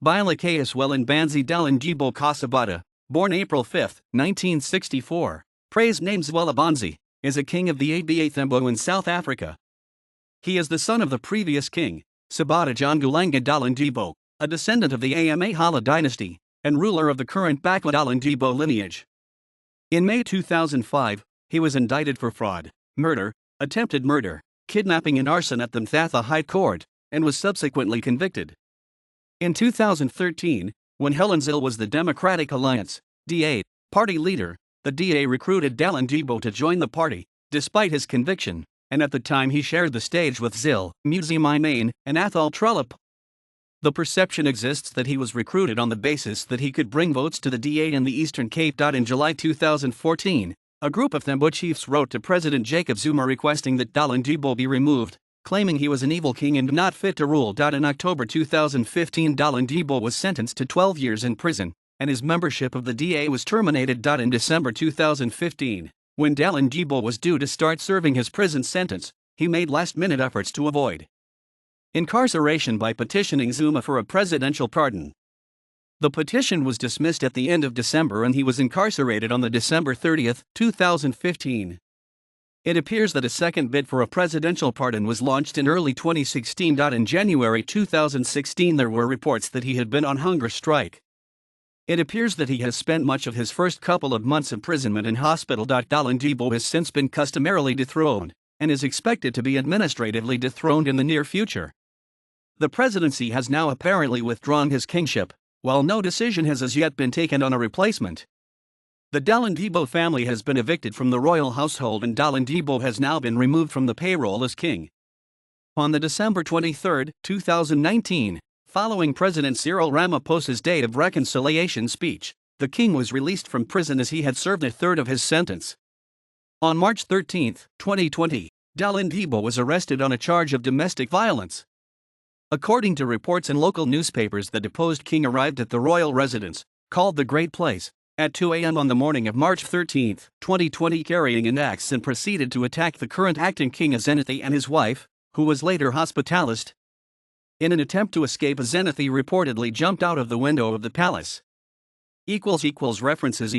Buyelekhaya Dalindyebo Kasabata, born April 5, 1964, praised names Zwelabanzi, is a king of the Abathembo in South Africa. He is the son of the previous king, Sabata Dalindyebo Dalindyebo, a descendant of the Amahala dynasty, and ruler of the current Buyelekhaya Dalindyebo lineage. In May 2005, he was indicted for fraud, murder, attempted murder, kidnapping and arson at the Mthatha High Court, and was subsequently convicted. In 2013, when Helen Zille was the Democratic Alliance (DA) party leader, the DA recruited Dalindyebo to join the party, despite his conviction, and at the time he shared the stage with Zille, Muzi Maimane, and Athol Trollip. The perception exists that he was recruited on the basis that he could bring votes to the DA in the Eastern Cape. In July 2014, a group of Thembo chiefs wrote to President Jacob Zuma requesting that Dalindyebo be removed, claiming he was an evil king and not fit to rule. In October 2015, Dalindyebo was sentenced to 12 years in prison, and his membership of the DA was terminated. In December 2015, when Dalindyebo was due to start serving his prison sentence, he made last-minute efforts to avoid incarceration by petitioning Zuma for a presidential pardon. The petition was dismissed at the end of December and he was incarcerated on December 30, 2015. It appears that a second bid for a presidential pardon was launched in early 2016. In January 2016, there were reports that he had been on hunger strike. It appears that he has spent much of his first couple of months' imprisonment in hospital. Dalindyebo has since been customarily dethroned, and is expected to be administratively dethroned in the near future. The presidency has now apparently withdrawn his kingship, while no decision has as yet been taken on a replacement. The Dalindyebo family has been evicted from the royal household and Dalindyebo has now been removed from the payroll as king. On December 23, 2019, following President Cyril Ramaphosa's Day of Reconciliation speech, the king was released from prison as he had served a third of his sentence. On March 13, 2020, Dalindyebo was arrested on a charge of domestic violence. According to reports in local newspapers, the deposed king arrived at the royal residence, called the Great Place, at 2 a.m. on the morning of March 13, 2020, carrying an axe and proceeded to attack the current acting king Azenathi and his wife, who was later hospitalized. In an attempt to escape, Azenathi reportedly jumped out of the window of the palace. References